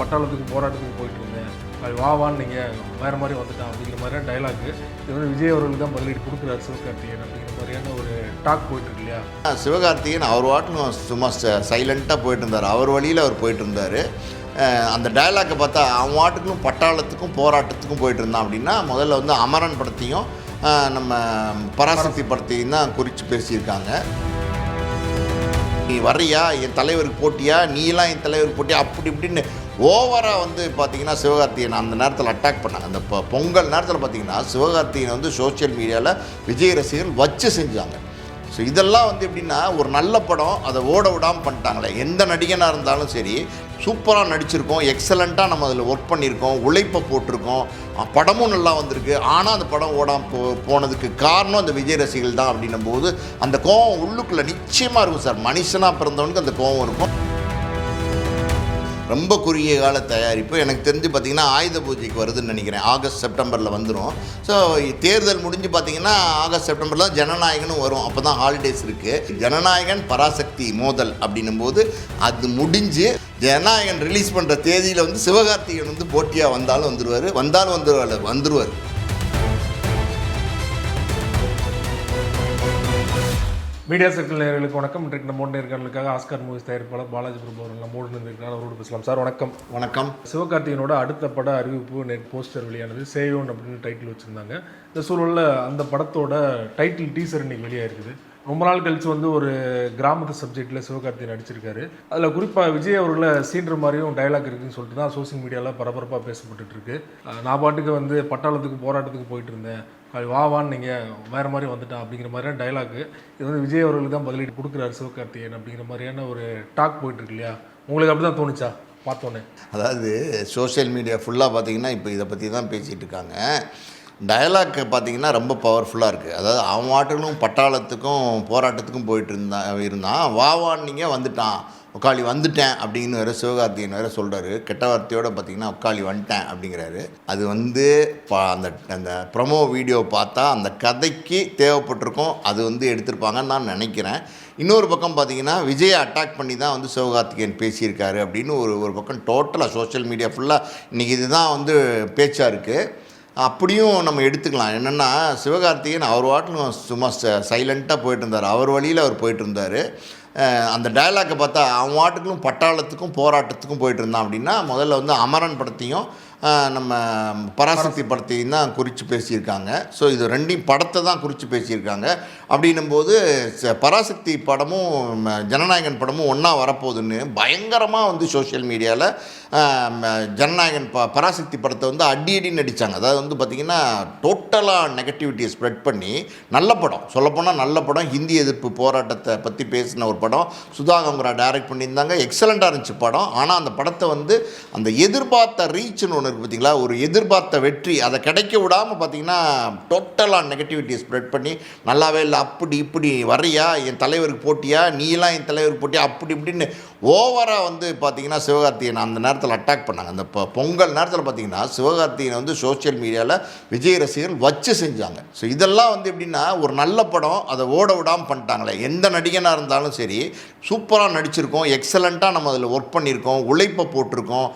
பட்டாளத்துக்கு போராட்டத்துக்கு போயிட்டு இருந்தேன், அது வான்னு நீங்கள் வேறு மாதிரி வந்துட்டான் அப்படிங்கிற மாதிரியான டைலாக்கு இது வந்து விஜய் அவர்களுக்கு தான் பதிலடி கொடுக்குறாரு சிவகார்த்திகேயன் அப்படிங்கிற மாதிரியான ஒரு டாக் போயிட்டுருக்கு இல்லையா? சிவகார்த்திகேயன் அவர் வாட்டிலும் சும்மா சைலண்ட்டாக போயிட்டு இருந்தார், அவர் வழியில் அவர் போயிட்டு இருந்தார். அந்த டைலாக்கை பார்த்தா அவன் வாட்டுக்கும் பட்டாளத்துக்கும் போராட்டத்துக்கும் போயிட்டு இருந்தான் அப்படின்னா முதல்ல வந்து அமரன் படத்தையும் நம்ம பராசக்தி படத்தையும் தான் குறித்து பேசியிருக்காங்க. நீ வர்றியா என் தலைவருக்கு போட்டியா, நீலாம் என் தலைவருக்கு போட்டியா, அப்படி இப்படின்னு ஓவராக வந்து பார்த்திங்கன்னா சிவகார்த்திகேயன் அந்த நேரத்தில் அட்டாக் பண்ணாங்க. அந்த பொங்கல் நேரத்தில் பார்த்திங்கன்னா சிவகார்த்திகேயன் வந்து சோஷியல் மீடியாவில் விஜய் ரசிகர்கள் வச்சு செஞ்சாங்க. ஸோ இதெல்லாம் வந்து எப்படின்னா ஒரு நல்ல படம் அதை ஓட விடாமல் பண்ணிட்டாங்களே. எந்த நடிகனாக இருந்தாலும் சரி சூப்பராக நடிச்சிருக்கோம், எக்ஸலண்ட்டாக நம்ம அதில் ஒர்க் பண்ணியிருக்கோம், உழைப்பை போட்டிருக்கோம், படமும் நல்லா வந்திருக்கு. ஆனால் அந்த படம் ஓடாமல் போனதுக்கு காரணம் அந்த விஜய் ரசிகர்கள் தான் அப்படின்னும் போது அந்த கோவம் உள்ளுக்குள்ளே நிச்சயமாக இருக்கும் சார். மனுஷனாக பிறந்தவனுக்கு அந்த கோவம் இருக்கும். ரொம்ப குறுகிய கால தயாரிப்பு. எனக்கு தெரிஞ்சு பார்த்திங்கன்னா ஆயுத பூஜைக்கு வருதுன்னு நினைக்கிறேன். ஆகஸ்ட் செப்டம்பரில் வந்துடும். ஸோ தேர்தல் முடிஞ்சு பார்த்திங்கன்னா ஆகஸ்ட் செப்டம்பரில் தான் ஜனநாயகனும் வரும். அப்போ தான் ஹாலிடேஸ் இருக்குது. ஜனநாயகன் பராசக்தி மோதல் அப்படின்னும் போது அது முடிஞ்சு ஜனநாயகன் ரிலீஸ் பண்ணுற தேதியில் வந்து சிவகார்த்திகேயன் வந்து போட்டியாக வந்தாலும் வந்துடுவார். மீடியா சர்க்கிள் நேயர்களுக்கு வணக்கம். இன்றைக்கு நம்ம நேர்களுக்காக ஆஸ்கார் மூவிஸ் தயாரிப்பாளர் பாலாஜி பிரபு அவர்கள் நம்மோடு இருக்கிறார். அவரோடு பேசலாம். சார் வணக்கம். வணக்கம். சிவகார்த்திகேயனோட அடுத்த பட அறிவிப்பு நெட் போஸ்டர் வெளியானது. சேயோன் அப்படின்னு டைட்டில் வச்சுருந்தாங்க. இந்த சூழலில் அந்த படத்தோட டைட்டில் டீசர் இன்னைக்கு வெளியாயிருக்குது. ரொம்ப நாள் கழிச்சு வந்து ஒரு கிராமத்து சப்ஜெக்டில் சிவகார்த்திகேயன் நடிச்சிருக்காரு. அதில் குறிப்பாக விஜய் அவர்களை சீன்ற மாதிரியும் டைலாக் இருக்குதுன்னு சொல்லிட்டு தான் சோசியல் மீடியாவில் பரபரப்பாக பேசப்பட்டு இருக்கு. நான் பாட்டுக்கு வந்து பட்டாளத்துக்கு போராட்டத்துக்கு போயிட்டு இருந்தேன், அது வான்னு நீங்கள் வேறு மாதிரி வந்துட்டான் அப்படிங்கிற மாதிரியான டைலாக்கு இது வந்து விஜய் அவர்களுக்கு தான் பதிலடி கொடுக்குறாரு சிவகார்த்திகேயன் அப்படிங்கிற மாதிரியான ஒரு டாக் போயிட்டுருக்கு இல்லையா? உங்களுக்கு அப்படி தான் தோணுச்சா பார்த்தோன்னே? அதாவது சோஷியல் மீடியா ஃபுல்லாக பார்த்திங்கன்னா இப்போ இதை பற்றி தான் பேசிகிட்டு இருக்காங்க. டயலாக் பார்த்திங்கன்னா ரொம்ப பவர்ஃபுல்லாக இருக்குது. அதாவது அவன் வாட்டுகளும் பட்டாளத்துக்கும் போராட்டத்துக்கும் போயிட்டு இருந்தான் வாவான்னு வந்துட்டான், உக்காளி வந்துட்டேன் அப்படின்னு வேறு சிவகார்த்திகேயன் வேறு சொல்கிறாரு. கெட்ட வார்த்தையோடு பார்த்திங்கன்னா உக்காளி வந்துட்டேன் அப்படிங்கிறாரு. அது வந்து அந்த ப்ரொமோ வீடியோ பார்த்தா அந்த கதைக்கு தேவைப்பட்டிருக்கும், அது வந்து எடுத்திருப்பாங்கன்னு நான் நினைக்கிறேன். இன்னொரு பக்கம் பார்த்திங்கன்னா விஜயை அட்டாக் பண்ணி தான் வந்து சிவகார்த்திகேயன் பேசியிருக்காரு அப்படின்னு ஒரு பக்கம் டோட்டலாக சோஷியல் மீடியா ஃபுல்லாக இன்றைக்கி இதுதான் வந்து பேச்சாக இருக்குது. அப்படியும் நம்ம எடுத்துக்கலாம். என்னென்னா சிவகார்த்திகேயன் அவர் வாட்டிலும் சும்மா சைலண்ட்டாக போயிட்டு இருந்தார், அவர் வழியில் அவர் போயிட்டு இருந்தார். அந்த டைலாக்கை பார்த்தா அவன் வாட்டுக்கும் பட்டாளத்துக்கும் போராட்டத்துக்கும் போயிட்டு இருந்தான் அப்படின்னா முதல்ல வந்து அமரன் படத்தையும் நம்ம பராசக்தி படத்தையும் தான் குறித்து பேசியிருக்காங்க. ஸோ இது ரெண்டையும் படத்தை தான் குறித்து பேசியிருக்காங்க. அப்படின்னும்போது பராசக்தி படமும் ஜனநாயகன் படமும் ஒன்றா வரப்போகுதுன்னு பயங்கரமாக வந்து சோஷியல் மீடியாவில் ஜனநாயகன் பராசக்தி படத்தை வந்து அடின்னு நடித்தாங்க. அதாவது வந்து பார்த்திங்கன்னா டோட்டலாக நெகட்டிவிட்டியை ஸ்ப்ரெட் பண்ணி நல்ல படம், சொல்லப்போனால் நல்ல படம், ஹிந்தி எதிர்ப்பு போராட்டத்தை பற்றி பேசின ஒரு படம், சுதா கங்குரா டைரக்ட் பண்ணியிருந்தாங்க. எக்ஸலண்ட்டாக இருந்துச்சு படம். ஆனால் அந்த படத்தை வந்து அந்த எதிர்பார்த்த ரீச்னு ஒன்று இருக்குது பார்த்திங்களா, ஒரு எதிர்பார்த்த வெற்றி அதை கிடைக்க விடாமல் பார்த்திங்கன்னா டோட்டலாக நெகட்டிவிட்டியை ஸ்ப்ரெட் பண்ணி நல்லாவே இல்லை, அப்படி இப்படி வர்றியா என் தலைவருக்கு போட்டியா, நீலாம் என் தலைவருக்கு போட்டியா, அப்படி இப்படின்னு ஓவராக வந்து பார்த்திங்கன்னா சிவகார்த்திகேயன் அந்த நேரத்தில் அட்டாக் பண்ணாங்க. அந்த பொங்கல் நேரத்தில் பார்த்திங்கன்னா சிவகார்த்திகேயன் வந்து சோஷியல் மீடியாவில் விஜய் ரசிகர்கள் வச்சு செஞ்சாங்க. ஸோ இதெல்லாம் வந்து எப்படின்னா ஒரு நல்ல படம் அதை ஓட விடாமல் பண்ணிட்டாங்களே. எந்த நடிகனாக இருந்தாலும் சரி சூப்பராக நடிச்சிருக்கோம், எக்ஸலண்ட்டாக நம்ம அதில் ஒர்க் பண்ணியிருக்கோம், உழைப்பை போட்டிருக்கோம்,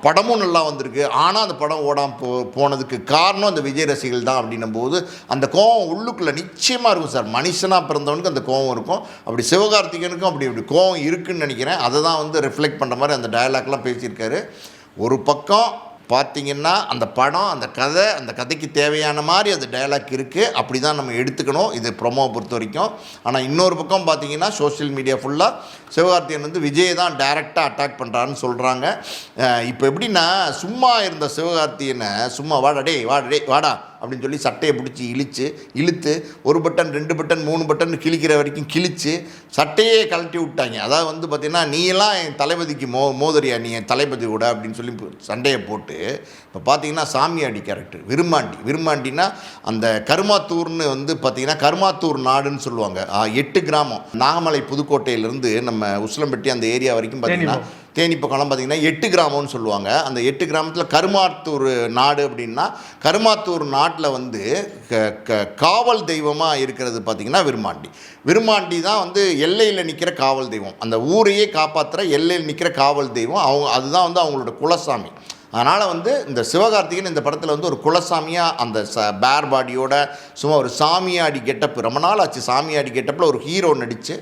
படமும் நல்லா வந்திருக்கு. ஆனால் அந்த படம் ஓடாமல் போனதுக்கு காரணம் அந்த விஜய் ரசிகர்கள் தான் அப்படின்னும் போது அந்த கோவம் உள்ளுக்குள்ளே நிச்சயமாக இருக்கும் சார். மனுஷனாக பிறந்தவனுக்கு அந்த கோவம் இருக்கும். அப்படி சிவகார்த்திகேயனுக்கும் அப்படி கோவம் இருக்குதுன்னு நினைக்கிறேன். அதை தான் வந்து ரிஃப்ளெக்ட் பண்ணுற மாதிரி அந்த டயலாக்லாம் பேசியிருக்காரு. ஒரு பக்கம் பார்த்திங்கன்னா அந்த படம், அந்த கதை, அந்த கதைக்கு தேவையான மாதிரி அந்த டயலாக் இருக்குது. அப்படி தான் நம்ம எடுத்துக்கணும் இது ப்ரொமோவை பொறுத்த வரைக்கும். ஆனால் இன்னொரு பக்கம் பார்த்திங்கன்னா சோஷியல் மீடியா ஃபுல்லாக சிவகார்த்திகேயன் வந்து விஜயை தான் டைரெக்டாக அட்டாக் பண்ணுறான்னு சொல்கிறாங்க. இப்போ எப்படின்னா சும்மா இருந்த சிவகார்த்திகேயனை சும்மா வாடா அப்படின்னு சொல்லி சட்டையை பிடிச்சி இழுத்து ஒரு பட்டன் 2 பட்டன் 3 பட்டன் கிழிக்கிற வரைக்கும் கிழித்து சட்டையே கழட்டி விட்டாங்க. அதாவது வந்து பார்த்திங்கன்னா நீயெல்லாம் என் தளபதிக்கு மோதரியா, நீ என் தளபதி கூட அப்படின்னு சொல்லி சண்டையை போட்டு இப்போ பார்த்திங்கன்னா சாமியாடி கேரக்டர் விரும்மாண்டினா அந்த கருமாத்தூர்னு வந்து பார்த்திங்கன்னா கருமாத்தூர் நாடுன்னு சொல்லுவாங்க. 8 கிராமம் நாகமலை புதுக்கோட்டையிலேருந்து நம்ம உசிலம்பட்டி அந்த ஏரியா வரைக்கும் பார்த்திங்கன்னா தேனி பக்கம்லாம் பார்த்திங்கன்னா 8 கிராமம்னு சொல்லுவாங்க. அந்த 8 கிராமத்தில் கருமாத்தூர் நாடு அப்படின்னா கருமாத்தூர் நாட்டில் வந்து காவல் தெய்வமாக இருக்கிறது பார்த்திங்கன்னா விருமாண்டி தான் வந்து எல்லையில் நிற்கிற காவல் தெய்வம். அந்த ஊரையே காப்பாற்றுற எல்லையில் நிற்கிற காவல் தெய்வம் அதுதான் வந்து அவங்களோட குலசாமி. அதனால் வந்து இந்த சிவகார்த்திகேயன் இந்த படத்தில் வந்து ஒரு குலசாமியாக அந்த பேர் பாடியோட சும்மா ஒரு சாமியாடி கெட்டப்பு, ரொம்ப நாள் ஆச்சு சாமியாடி கெட்டப்பில் ஒரு ஹீரோ நடித்து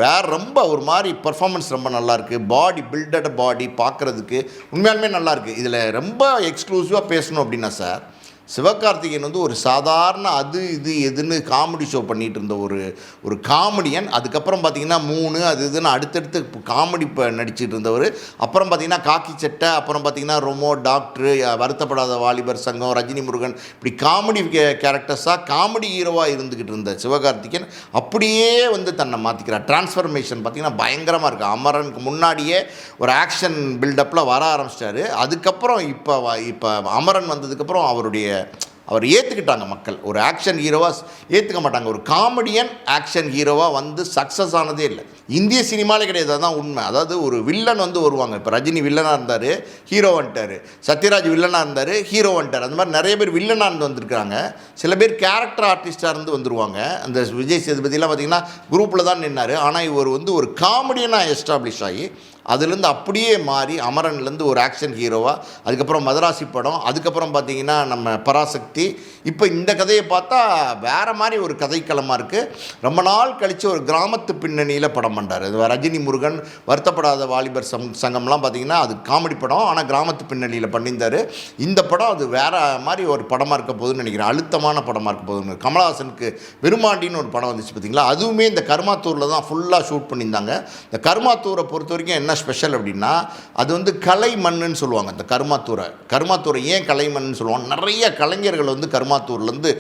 வேறு ரொம்ப ஒரு மாதிரி பர்ஃபார்மன்ஸ் ரொம்ப நல்லாயிருக்கு. பாடி பில்டட் பாடி பார்க்குறதுக்கு உண்மையாலுமே நல்லாயிருக்கு. இதில் ரொம்ப எக்ஸ்க்ளூசிவாக பேசணும் அப்படின்னா சார், சிவகார்த்திகேயன் வந்து ஒரு சாதாரண அது இது எதுன்னு காமெடி ஷோ பண்ணிகிட்டு இருந்த ஒரு காமெடியன். அதுக்கப்புறம் பார்த்திங்கன்னா 3 அது இதுன்னு அடுத்தடுத்து காமெடி நடிச்சிட்டு இருந்தவர். அப்புறம் பார்த்திங்கன்னா காக்கி சட்டை, அப்புறம் பார்த்திங்கன்னா ரொமோ, டாக்டரு, வருத்தப்படாத வாலிபர் சங்கம், ரஜினி முருகன், இப்படி காமெடி கேரக்டர்ஸாக காமெடி ஹீரோவாக இருந்துக்கிட்டு இருந்த சிவகார்த்திகேயன் அப்படியே வந்து தன்னை மாற்றிக்கிறார். டிரான்ஸ்ஃபர்மேஷன் பார்த்திங்கன்னா பயங்கரமாக இருக்குது. அமரனுக்கு முன்னாடியே ஒரு ஆக்ஷன் பில்டப்பில் வர ஆரம்பிச்சிட்டாரு. அதுக்கப்புறம் இப்போ அமரன் வந்ததுக்கப்புறம் அவர் ஏற்றுக்கிட்டாங்க மக்கள். ஒரு ஆக்ஷன் ஹீரோவாக ஏற்றுக்க மாட்டாங்க. ஒரு காமெடியன் ஆக்ஷன் ஹீரோவாக வந்து சக்ஸஸ் ஆனதே இல்லை இந்திய சினிமாலே கிடையாது. அதுதான் உண்மை. அதாவது ஒரு வில்லன் வந்து வருவாங்க. இப்போ ரஜினி வில்லனாக இருந்தார், ஹீரோ வந்துட்டார். சத்யராஜ் வில்லனாக இருந்தார், ஹீரோ வந்துட்டார். அந்த மாதிரி நிறைய பேர் வில்லனாக இருந்து வந்திருக்காங்க. சில பேர் கேரக்டர் ஆர்டிஸ்டாக இருந்து வந்துருவாங்க. அந்த விஜய் சேதுபதியெலாம் பார்த்திங்கன்னா குரூப்பில் தான் நின்னார். ஆனால் இவர் வந்து ஒரு காமெடியனாக எஸ்டாப்ளிஷ் ஆகி அதுலேருந்து அப்படியே மாறி அமரன்லேருந்து ஒரு ஆக்ஷன் ஹீரோவாக, அதுக்கப்புறம் மதராசி படம், அதுக்கப்புறம் பார்த்திங்கன்னா நம்ம பராசக்தி. இப்போ இந்த கதையை பார்த்தா வேறு மாதிரி ஒரு கதைக்களமாக இருக்குது. ரொம்ப நாள் கழித்து ஒரு கிராமத்து பின்னணியில் படம் பண்ணுறாரு. இது ரஜினி முருகன், வருத்தப்படாத வாலிபர் சங்கம்லாம் பார்த்திங்கன்னா அது காமெடி படம், ஆனால் கிராமத்து பின்னணியில் பண்ணியிருந்தார். இந்த படம் அது வேறு மாதிரி ஒரு படமாக இருக்க போகுதுன்னு நினைக்கிறேன். அழுத்தமான படமாக இருக்க போகுதுன்னு. கமலஹாசனுக்கு விருமாண்டின்னு ஒரு படம் வந்துச்சு பார்த்திங்களா, அதுவுமே இந்த கருமாத்தூரில் தான் ஃபுல்லாக ஷூட் பண்ணியிருந்தாங்க. இந்த கருமாத்தூரை பொறுத்த வரைக்கும் என்ன ஸ்பெஷல் அப்படின்னா, அது வந்து கலை மண்ணுன்னு சொல்லுவாங்க. இந்த கருமாத்தூரை ஏன் கலை மண்ணுன்னு சொல்லுவாங்க, நிறைய கலைஞர்கள் வந்து கருமாத்தூர்லேருந்து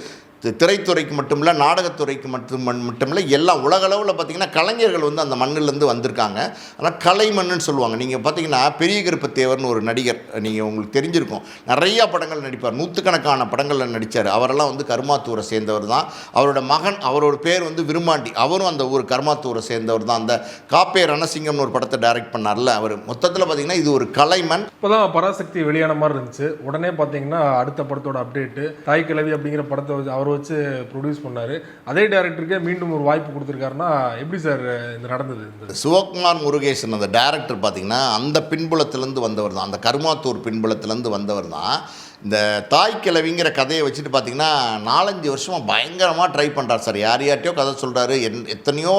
திரைத்துறைக்கு மட்டுமில்லை, நாடகத்துறைக்கு மட்டுமில்லை, எல்லாம் உலகளவில் பார்த்திங்கன்னா கலைஞர்கள் வந்து அந்த மண்ணிலேருந்து வந்திருக்காங்க. ஆனால் கலை மண்ணுன்னு சொல்லுவாங்க. நீங்கள் பார்த்தீங்கன்னா பெரிய கருப்பத்தேவர்னு ஒரு நடிகர், நீங்கள் உங்களுக்கு தெரிஞ்சிருக்கும், நிறையா படங்கள் நடிப்பார், 100கணக்கான படங்களில் நடித்தார். அவரெல்லாம் வந்து கருமாத்தூரை சேர்ந்தவர் தான். அவரோட மகன், அவரோட பேர் வந்து விருமாண்டி, அவரும் அந்த ஊர் கருமாத்தூரை சேர்ந்தவர் தான். அந்த காப்பே ரணசிங்கம்னு ஒரு படத்தை டைரக்ட் பண்ணார்ல அவர். மொத்தத்தில் பார்த்திங்கன்னா இது ஒரு கலைமண். இப்போ தான் பராசக்தி வெளியான மாதிரி இருந்துச்சு. உடனே பார்த்தீங்கன்னா அடுத்த படத்தோட அப்டேட்டு தாய் கிழவி அப்படிங்கிற படத்தை அவர் வச்சு ப்ரொடியூஸ் பண்ணாரு. அதே டைரக்டருக்கே மீண்டும் ஒரு வாய்ப்பு கொடுத்துருக்காருன்னா எப்படி சார் இது நடந்தது? சிவகுமார் முருகேசன் அந்த டைரக்டர் பார்த்தீங்கன்னா அந்த பின்புலத்திலேருந்து வந்தவர் தான், அந்த கருமாத்தூர் பின்புலத்திலேருந்து வந்தவர் தான். இந்த தாய் கிழவிங்கிற கதையை வச்சுட்டு பார்த்திங்கன்னா 4-5 வருஷமாக பயங்கரமாக ட்ரை பண்ணுறார் சார். யார்கிட்டையோ கதை சொல்கிறாரு, எத்தனையோ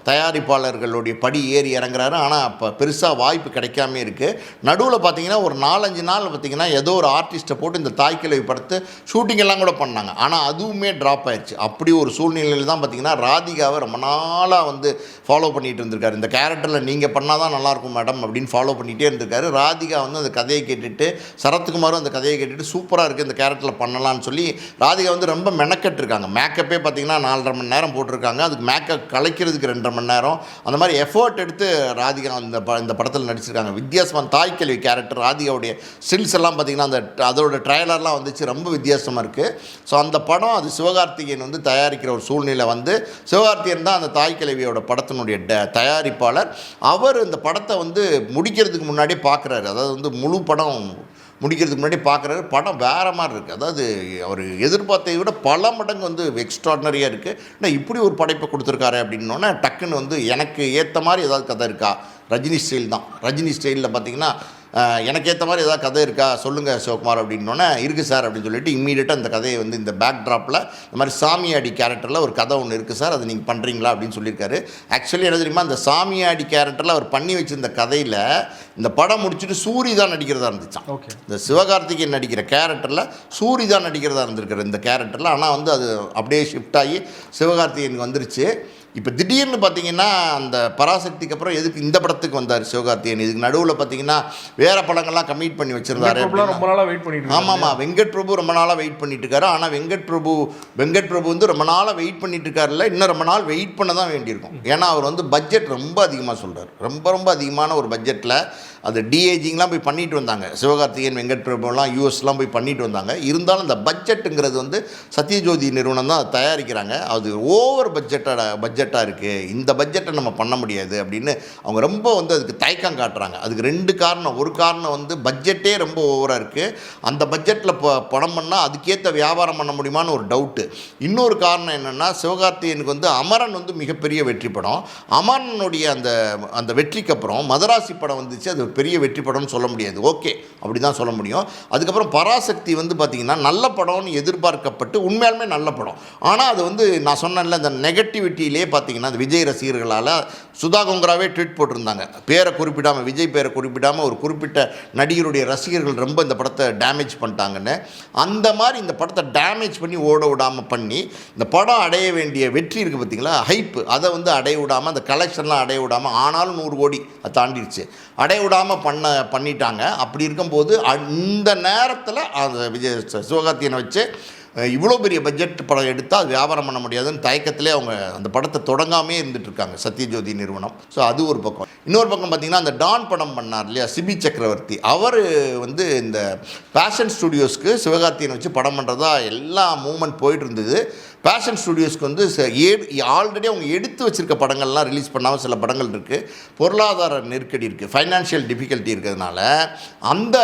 தயாரிப்பாளர்களுடைய படி ஏறி இறங்குறாரு. ஆனால் இப்போ பெருசாக வாய்ப்பு கிடைக்காமே இருக்குது. நடுவில் பார்த்திங்கன்னா ஒரு 4-5 நாள் பார்த்திங்கன்னா ஏதோ ஒரு ஆர்டிஸ்ட்டை போட்டு இந்த தாய் கிழவி படத்து ஷூட்டிங் எல்லாம் கூட பண்ணாங்க. ஆனால் அதுவுமே ட்ராப் ஆயிடுச்சு. அப்படி ஒரு சூழ்நிலையில் தான் பார்த்திங்கன்னா ராதிகாவை ரொம்ப நாளாக வந்து ஃபாலோ பண்ணிகிட்டு இருந்திருக்காரு. இந்த கேரக்டரில் நீங்கள் பண்ணால் தான் நல்லாயிருக்கும் மேடம் அப்படின்னு ஃபாலோ பண்ணிகிட்டே இருந்திருக்காரு. ராதிகா வந்து அந்த கதையை கேட்டுட்டு, சரத்குமாரும் அந்த கதையை கேட்டுட்டு சூப்பராக இருக்குது இந்த கேரக்டரில் பண்ணலான்னு சொல்லி ராதிகா வந்து ரொம்ப மெனக்கெட்டுருக்காங்க. மேக்கப்பே பார்த்திங்கன்னா 4.5 மணி நேரம் போட்டிருக்காங்க. அதுக்கு மேக்கப் கலைக்கிறதுக்கு 2.5 மணி நேரம். அந்த மாதிரி எஃபர்ட் எடுத்து ராதிகா இந்த படத்தில் நடிச்சிருக்காங்க. வித்தியாசமான தாய் கேள்வி கேரக்டர், ராதிகாவுடைய ஸ்டில்ஸ் எல்லாம் பார்த்திங்கன்னா அதோட ட்ரைலர்லாம் வந்துச்சு, ரொம்ப வித்தியாசமாக இருக்குது. ஸோ அந்த படம் அது சிவகார்த்திகேயன் வந்து தயாரிக்கிற ஒரு சூழ்நிலை வந்து, சிவகார்த்திகேயன் தான் அந்த தாய் கிழவியோட படத்தினுடைய தயாரிப்பாளர். அவர் இந்த படத்தை வந்து முடிக்கிறதுக்கு முன்னாடி பார்க்குறாரு. அதாவது வந்து முழு படம் முடிக்கிறதுக்கு முன்னாடி பார்க்குறாரு. படம் வேறு மாதிரி இருக்குது. அதாவது அவர் எதிர்பார்த்ததை விட பல மடங்கு வந்து எக்ஸ்ட்ராடினரியாக இருக்குது. ஆனால் இப்படி ஒரு படைப்பை கொடுத்துருக்காரு அப்படின்னோடனே டக்குன்னு வந்து எனக்கு ஏற்ற மாதிரி ஏதாவது கதை இருக்கா, ரஜினி ஸ்டைல் தான். ரஜினி ஸ்டைலில் பார்த்திங்கன்னா எனக்கு ஏற்ற மாதிரி ஏதாவது கதை இருக்கா சொல்லுங்கள் சிவகுமார் அப்படின்னோடனே இருக்குது சார் அப்படின்னு சொல்லிட்டு இம்மீடியட்டாக இந்த கதையை வந்து இந்த பேக் ட்ராப்பில் இந்த மாதிரி சாமியாடி கேரக்டரில் ஒரு கதை ஒன்று இருக்குது சார், அது நீங்கள் பண்ணுறீங்களா அப்படின்னு சொல்லியிருக்காரு. ஆக்சுவலி என்ன தெரியுமா, அந்த சாமியாடி கேரக்டரில் அவர் பண்ணி வச்சிருந்த கதையில் இந்த படம் முடிச்சுட்டு சூரி தான் நடிக்கிறதா இருந்துச்சான். ஓகே, இந்த சிவகார்த்திகேயன் நடிக்கிற கேரக்டரில் சூரி தான் நடிக்கிறதா இருந்திருக்காரு இந்த கேரக்டரில். ஆனால் வந்து அது அப்படியே ஷிஃப்ட் ஆகி சிவகார்த்திகேயனுக்கு வந்துருச்சு. இப்போ திடீர்னு பார்த்தீங்கன்னா அந்த பராசக்திக்கு அப்புறம் எதுக்கு இந்த படத்துக்கு வந்தார் சிவகார்த்திகேயன்? இதுக்கு நடுவில் பார்த்தீங்கன்னா வேறு படங்கள்லாம் கமிட் பண்ணி வச்சிருந்தாரு. ரொம்ப நாளாக வெயிட் பண்ணிட்டு. ஆமாம், வெங்கட் பிரபு ரொம்ப நாளாக வெயிட் பண்ணிட்டு இருக்காரு. ஆனால் வெங்கட் பிரபு வந்து ரொம்ப நாளாக வெயிட் பண்ணிட்டு இருக்காருல்ல, இன்னும் ரொம்ப நாள் வெயிட் பண்ண தான் வேண்டியிருக்கும். ஏன்னா அவர் வந்து பட்ஜெட் ரொம்ப அதிகமாக சொல்கிறார். ரொம்ப அதிகமான ஒரு பட்ஜெட்டில் அது டிஏஜிங்லாம் போய் பண்ணிட்டு வந்தாங்க. சிவகார்த்திகேயன், வெங்கட் பிரபுலாம் யூஎஸ்லாம் போய் பண்ணிட்டு வந்தாங்க. இருந்தாலும் அந்த பட்ஜெட்டுங்கிறது வந்து சத்யஜோதி நிறுவனம் தான் அதை தயாரிக்கிறாங்க. அது ஓவர் பட்ஜெட் பட்ஜெட்டாக இருக்குது, இந்த பட்ஜெட்டை நம்ம பண்ண முடியாது அப்படின்னு அவங்க ரொம்ப வந்து அதுக்கு தயக்கம் காட்டுறாங்க. அதுக்கு 2 காரணம். ஒரு காரணம் வந்து பட்ஜெட்டே ரொம்ப ஓவராக இருக்குது, அந்த பட்ஜெட்டில் படம் பண்ணால் அதுக்கேற்ற வியாபாரம் பண்ண முடியுமான்னு ஒரு டவுட்டு. இன்னொரு காரணம் என்னென்னா, சிவகார்த்திகேயனுக்கு வந்து அமரன் வந்து மிகப்பெரிய வெற்றி படம். அமரனுடைய அந்த வெற்றிக்கு அப்புறம் மதராசி படம் வந்துச்சு, அது பெரிய வெற்றி படம்னு சொல்ல முடியாது. ஓகே, அப்படி தான் சொல்ல முடியும். அதுக்கப்புறம் பராசக்தி வந்து பார்த்திங்கன்னா நல்ல படம்னு எதிர்பார்க்கப்பட்டு உண்மையாலுமே நல்ல படம். ஆனால் அது வந்து நான் சொன்னேன்ல, அந்த நெகட்டிவிட்டியிலே பார்த்திங்கன்னா அந்த விஜய் ரசிகர்களால் சுதா கொங்கராவே ட்வீட் போட்டிருந்தாங்க, பேரை குறிப்பிடாமல், விஜய் பேரை குறிப்பிடாமல் ஒரு குறிப்பிட்ட நடிகருடைய ரசிகர்கள் ரொம்ப இந்த படத்தை டேமேஜ் பண்ணிட்டாங்கன்னு. அந்த மாதிரி இந்த படத்தை டேமேஜ் பண்ணி ஓட விடாமல் பண்ணி இந்த படம் அடைய வேண்டிய வெற்றி இருக்குது பார்த்திங்களா, ஹைப்பு, அதை வந்து அடைய விடாமல், அந்த கலெக்ஷன்லாம் அடைய விடாமல், ஆனாலும் 100 கோடி அது தாண்டிடுச்சு, அடைய விடாமல் பண்ணிட்டாங்க. அப்படி இருக்கும்போது அந்த நேரத்தில் அந்த சிவகார்த்திகேயனை வச்சு இவ்வளோ பெரிய பட்ஜெட் படம் எடுத்தால் அது வியாபாரம் பண்ண முடியாதுன்னு தயக்கத்திலே அவங்க அந்த படத்தை தொடங்காமே இருந்துகிட்ருக்காங்க, சத்யஜோதி நிறுவனம். ஸோ அது ஒரு பக்கம். இன்னொரு பக்கம் பார்த்திங்கன்னா, அந்த டான் படம் பண்ணார் இல்லையா சிபி சக்கரவர்த்தி, அவர் வந்து இந்த பேஷன் ஸ்டுடியோஸ்க்கு சிவகார்த்திகேயனை வச்சு படம் பண்ணுறதா எல்லா மூமெண்ட் போயிட்டு இருந்தது. பேஷன் ஸ்டுடியோஸ்க்கு வந்து ஆல்ரெடி அவங்க எடுத்து வச்சுருக்க படங்கள்லாம் ரிலீஸ் பண்ணாமல் சில படங்கள் இருக்குது, பொருளாதார நெருக்கடி இருக்குது, ஃபைனான்ஷியல் டிஃபிகல்ட்டி இருக்கிறதுனால அந்த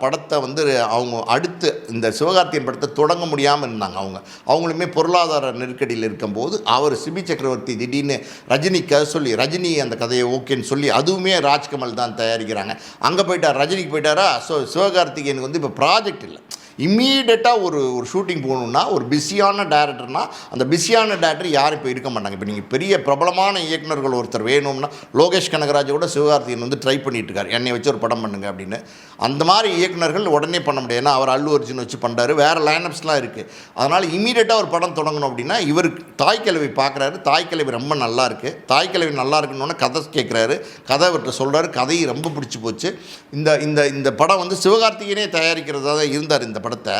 படத்தை வந்து அவங்க அடுத்து இந்த சிவகார்த்திகேயன் படத்தை தொடங்க முடியாமல் இருந்தாங்க. அவங்களுமே பொருளாதார நெருக்கடியில் இருக்கும்போது அவர் சிபி சக்கரவர்த்தி திடீர்னு ரஜினிக்கு சொல்லி, ரஜினி அந்த கதையை ஓகேன்னு சொல்லி, அதுவுமே ராஜ்கமல் தான் தயாரிக்கிறாங்க, அங்கே போயிட்டார், ரஜினிக்கு போயிட்டாரா. ஸோ சிவகார்த்திகேயனுக்கு வந்து இப்போ ப்ராஜெக்ட் இல்லை, இம்மீடியட்டாக ஒரு ஷூட்டிங் போகணுன்னா ஒரு பிஸியான டேரக்டர்னால் அந்த பிஸியான டேரக்டர் யாரும் இப்போ இருக்க மாட்டாங்க. இப்போ நீங்கள் பெரிய பிரபலமான இயக்குநர்கள் ஒருத்தர் வேணும்னா லோகேஷ் கனகராஜை கூட சிவகார்த்திகேயன் வந்து ட்ரை பண்ணிட்டு இருக்கார், என்னை வச்சு ஒரு படம் பண்ணுங்க அப்படின்னு. அந்த மாதிரி இயக்குநர்கள் உடனே பண்ண முடியாது, ஏன்னா அவர் அல்லு அர்ஜுன் வச்சு பண்ணுறாரு, வேறு லைனப்ஸ்லாம் இருக்குது. அதனால் இம்மீடியட்டாக ஒரு படம் தொடங்கணும் அப்படின்னா இவர் தாய்க்கிழவி பார்க்குறாரு, தாய்க்கிழவி ரொம்ப நல்லா இருக்குது, தாய்க்கிழவி நல்லா இருக்குன்னு கதை கேட்குறாரு, கதை அவர்கிட்ட சொல்கிறாரு, கதையை ரொம்ப பிடிச்சி போச்சு. இந்த படம் வந்து சிவகார்த்திகேயனே தயாரிக்கிறதா தான் இருந்தார் இந்த படத்தை.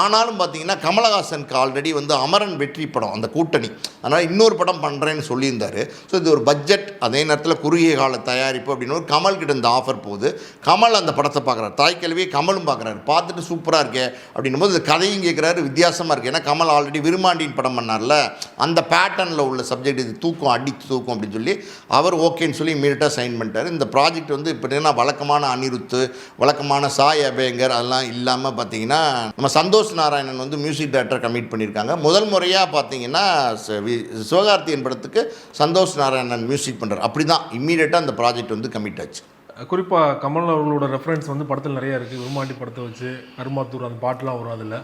ஆனாலும் பார்த்தீங்கன்னா கமலஹாசனுக்கு ஆல்ரெடி வந்து அமரன் வெற்றி படம் அந்த கூட்டணி, அதனால் இன்னொரு படம் பண்ணுறேன்னு சொல்லியிருந்தார். ஸோ இது ஒரு பட்ஜெட், அதே நேரத்தில் குறுகிய கால தயாரிப்பு அப்படின்னு ஒரு கமல்கிட்ட இந்த ஆஃபர் போகுது. கமல் அந்த படத்தை பார்க்குறாரு, தாய்க்கிழவியை கமலும் பார்க்குறாரு, பார்த்துட்டு சூப்பராக இருக்கே அப்படின்னும் போது கதையும் கேட்குறாரு, வித்தியாசமாக இருக்குது. ஏன்னா கமல் ஆல்ரெடி விருமாண்டின் படம் பண்ணார்ல, அந்த பேட்டர்னில் உள்ள சப்ஜெக்ட் இது தூக்கும், அடித்து தூக்கும் அப்படின்னு சொல்லி அவர் ஓகேன்னு சொல்லி இமீடியட்டாக சைன் பண்ணிட்டார். இந்த ப்ராஜெக்ட் வந்து இப்போ என்ன வழக்கமான அனிருத்து, வழக்கமான சாய் அபேங்கர் அதெல்லாம் இல்லாமல் பார்த்தீங்கன்னா நம்ம சந்தோஷ் நாராயணன் வந்து மியூசிக் டைரக்டர் கமிட் பண்ணியிருக்காங்க. முதல் முறையாக பார்த்தீங்கன்னா சிவகார்த்திகேயன் படத்துக்கு சந்தோஷ் நாராயணன் மியூசிக் பண்ணுறார். அப்படி தான் இம்மீடியட்டாக அந்த ப்ராஜெக்ட் வந்து கமிட் ஆச்சு. குறிப்பாக கமல் அவர்களோட ரெஃபரன்ஸ் வந்து படத்தில் நிறையா இருக்குது. விருமாண்டி படத்தை வச்சு கருமாத்தூர் அந்த பாட்டெலாம் வரும். அதில்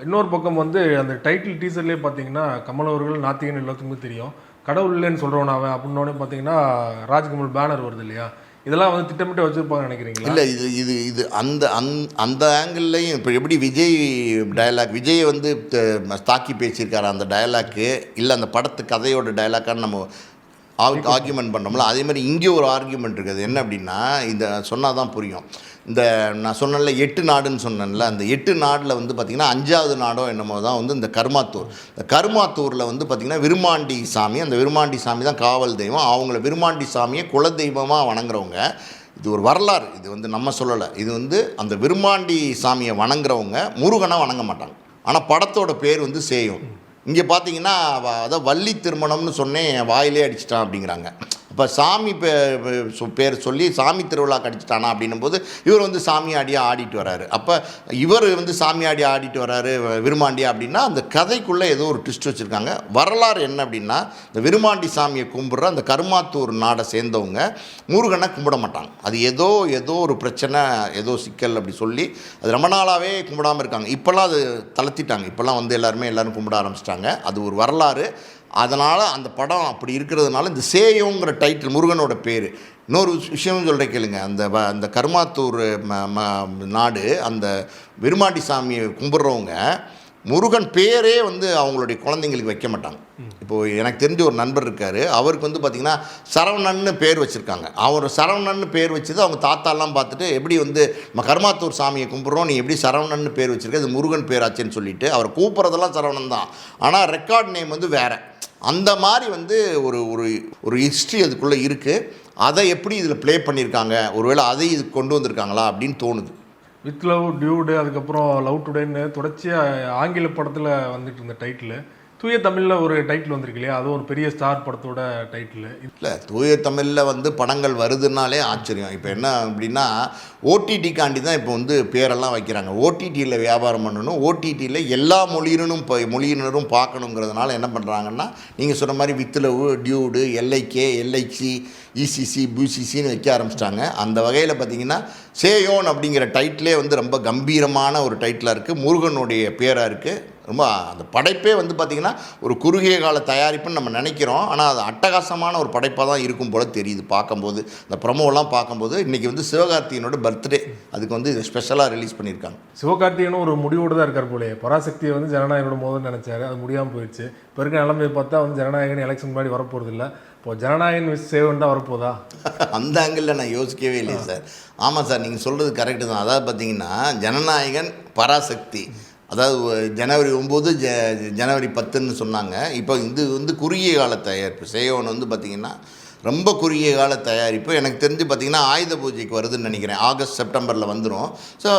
இன்னொரு பக்கம் வந்து அந்த டைட்டில் டீசர்லேயே பார்த்தீங்கன்னா கமல் அவர்கள் நாத்திகன் எல்லாத்துக்குமே தெரியும், கடவுள் இல்லைன்னு சொல்கிறவன் அவன் அப்படின்னோடனே பார்த்தீங்கன்னா ராஜ்கமல் பேனர் வருது இல்லையா, இதெல்லாம் வந்து திட்டமிட்டு வச்சுருப்பாங்க நினைக்கிறீங்களா? இல்லை, இது அந்த ஆங்கிள்லையும் இப்போ எப்படி விஜய் டயலாக், விஜய் வந்து தாக்கி பேசியிருக்காரு அந்த டயலாக்கு, இல்லை அந்த படத்து கதையோட டயலாக்கான்னு நம்ம ஆர்கியூமெண்ட் பண்ணோம்ல, அதே மாதிரி இங்கே ஒரு ஆர்கியூமெண்ட் இருக்குது. என்ன அப்படின்னா, இந்த சொன்னால் தான் புரியும். இந்த நான் சொன்னேன்ல 8 நாடுன்னு சொன்னேன்ல, அந்த 8 நாடில் வந்து பார்த்திங்கன்னா 5வது நாடோ என்னமோ தான் வந்து இந்த கருமாத்தூர். இந்த கருமாத்தூரில் வந்து பார்த்திங்கன்னா விருமாண்டி சாமி, அந்த விருமாண்டி சாமி தான் காவல் தெய்வம். அவங்கள விருமாண்டி சாமியை குலதெய்வமாக வணங்குறவங்க. இது ஒரு வரலாறு, இது வந்து நம்ம சொல்லலை. இது வந்து அந்த விருமாண்டி சாமியை வணங்குறவங்க முருகனாக வணங்க மாட்டாங்க. ஆனால் படத்தோட பேர் வந்து சேயும். இங்கே பார்த்தீங்கன்னா அதான் வள்ளி திருமணம்னு சொன்னேன், வாயிலே அடிச்சிட்டான் அப்படிங்கிறாங்க. இப்போ சாமி பேர் சொல்லி சாமி திருவிழாக்கு அடிச்சிட்டானா அப்படின்னும் போது இவர் வந்து சாமியாடியாக ஆடிட்டு வராரு. அப்போ இவர் வந்து சாமியாடியாக ஆடிட்டு வராரு விருமாண்டியா அப்படின்னா அந்த கதைக்குள்ளே ஏதோ ஒரு ட்விஸ்ட் வச்சுருக்காங்க. வரலாறு என்ன அப்படின்னா, இந்த விருமாண்டி சாமியை கும்பிட்ற அந்த கருமாத்தூர் நாடை சேர்ந்தவங்க முருகனை கும்பிட மாட்டாங்க. அது ஏதோ ஒரு பிரச்சனை, ஏதோ சிக்கல் அப்படி சொல்லி அது ரொம்ப நாளாகவே கும்பிடாமல் இருக்காங்க. இப்போல்லாம் அது தளர்த்திட்டாங்க, இப்போல்லாம் வந்து எல்லோரும் கும்பிட ஆரம்பிச்சிட்டாங்க. அது ஒரு வரலாறு. அதனால் அந்த படம் அப்படி இருக்கிறதுனால இந்த சேயோங்கிற டைட்டில் முருகனோட பேர். இன்னொரு விஷயம் சொல்கிறேன் கேளுங்க, அந்த கருமாத்தூர் நாடு அந்த விருமாண்டி சாமியை கும்பிட்றவங்க முருகன் பேரே வந்து அவங்களுடைய குழந்தைங்களுக்கு வைக்க மாட்டாங்க. இப்போது எனக்கு தெரிஞ்ச ஒரு நண்பர் இருக்கார், அவருக்கு வந்து பார்த்திங்கன்னா சரவணன்னு பேர் வச்சுருக்காங்க. அவர் சரவணன்னு பேர் வச்சது அவங்க தாத்தாலாம் பார்த்துட்டு, எப்படி வந்து நம்ம கருமாத்தூர் சாமியை கும்பிட்றோம், நீ எப்படி சரவணன்னு பேர் வச்சுருக்க, அது முருகன் பேராச்சுன்னு சொல்லிவிட்டு அவர் கூப்பிட்றதெல்லாம் சரவணன் தான், ஆனால் ரெக்கார்ட் நேம் வந்து வேறு. அந்த மாதிரி வந்து ஒரு ஹிஸ்ட்ரி அதுக்குள்ளே இருக்குது. அதை எப்படி இதில் ப்ளே பண்ணியிருக்காங்க, ஒருவேளை அதை இது கொண்டு வந்திருக்காங்களா அப்படின்னு தோணுது. வித் லவ், டியூடு, அதுக்கப்புறம் லவ் டுடேன்னு தொடர்ச்சியாக ஆங்கில படத்தில் வந்துட்டு இருந்த டைட்டில் தூய தமிழில் ஒரு டைட்டில் வந்திருக்கு இல்லையா, அதுவும் ஒரு பெரிய ஸ்டார் படத்தோட டைட்டில். இல்லை, தூய தமிழில் வந்து படங்கள் வருதுனாலே ஆச்சரியம். இப்போ என்ன அப்படின்னா ஓடிடிக்காண்டி தான் இப்போ வந்து பேரெல்லாம் வைக்கிறாங்க. ஓடிடியில் வியாபாரம் பண்ணணும், ஓடிடியில் எல்லா மொழியினரும் பார்க்கணுங்கிறதுனால என்ன பண்ணுறாங்கன்னா, நீங்கள் சொன்ன மாதிரி வித்லவ், டியூடு, எல்ஐகே, எல்ஐசி, இசிசி, பிசிசின்னு வைக்க ஆரம்பிச்சிட்டாங்க. அந்த வகையில் பார்த்திங்கன்னா சேயோன் அப்படிங்கிற டைட்டிலே வந்து ரொம்ப கம்பீரமான ஒரு டைட்டிலாக இருக்குது. முருகனுடைய பேராக இருக்குது. ரொம்ப அந்த படைப்பே வந்து பார்த்திங்கன்னா ஒரு குறுகிய கால தயாரிப்புன்னு நம்ம நினைக்கிறோம். ஆனால் அது அட்டகாசமான ஒரு படைப்பாக தான் இருக்கும் போல் தெரியுது பார்க்கும்போது. இந்த ப்ரொமோலாம் பார்க்கும்போது இன்றைக்கி வந்து சிவகார்த்திகேயனோட பர்த்டே, அதுக்கு வந்து இது ஸ்பெஷலாக ரிலீஸ் பண்ணியிருக்காங்க. சிவகார்த்திகேயனும் ஒரு முடிவோடு தான் இருக்கார் போலே. பராசக்தியை வந்து ஜனநாயகனோட மோதல் நினச்சாரு, அது முடியாமல் போயிடுச்சு. இப்போ இருக்க நிலைமையை பார்த்தா வந்து ஜனநாயகன் எலெக்ஷன் முன்னாடி வரப்போகிறது இல்லை. இப்போ ஜனநாயகன் சேவன் தான் வரப்போதா? அந்த ஆங்கிளில் நான் யோசிக்கவே இல்லை சார். ஆமாம் சார், நீங்கள் சொல்கிறது கரெக்டு தான். அதாவது பார்த்திங்கன்னா ஜனநாயகன், பராசக்தி, அதாவது ஜனவரி 9 ஜனவரி 10ன்னு சொன்னாங்க. இப்போ இது வந்து குறுகிய கால தயாரிப்பு. சேயோன் வந்து பார்த்திங்கன்னா ரொம்ப குறுகிய கால தயாரிப்பு. எனக்கு தெரிஞ்சு பார்த்திங்கன்னா ஆயுத பூஜைக்கு வருதுன்னு நினைக்கிறேன். ஆகஸ்ட் செப்டம்பரில் வந்துடும். ஸோ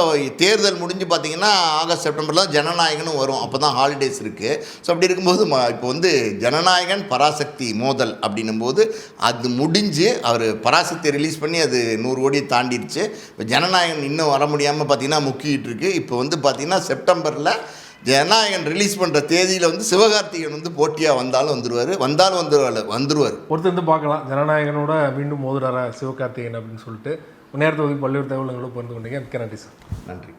தேர்தல் முடிஞ்சு பார்த்திங்கன்னா ஆகஸ்ட் செப்டம்பரில் தான் ஜனநாயகனும் வரும். அப்போ தான் ஹாலிடேஸ் இருக்குது. ஸோ அப்படி இருக்கும்போது இப்போ வந்து ஜனநாயகன் பராசக்தி மோதல் அப்படின்னும்போது அது முடிஞ்சு அவர் பராசக்தி ரிலீஸ் பண்ணி அது 100 கோடியை தாண்டிடுச்சு. இப்போ ஜனநாயகன் இன்னும் வர முடியாமல் பார்த்திங்கன்னா முக்கிட்டு இருக்குது. இப்போ வந்து பார்த்திங்கன்னா செப்டம்பரில் ஜனநாயகன் ரிலீஸ் பண்ணுற தேதியில் வந்து சிவகார்த்திகேயன் வந்து போட்டியாக வந்துருவார். ஒருத்தர் வந்து பார்க்கலாம் ஜனநாயகனோட மீண்டும் மோதுறாரா சிவகார்த்திகேயன் அப்படின்னு சொல்லிட்டு. நேரத்தை ஒதுக்கி பல்வேறு தகவல்களும் பகிர்ந்து கொண்டீங்க. மிக்க நன்றி சார். நன்றி.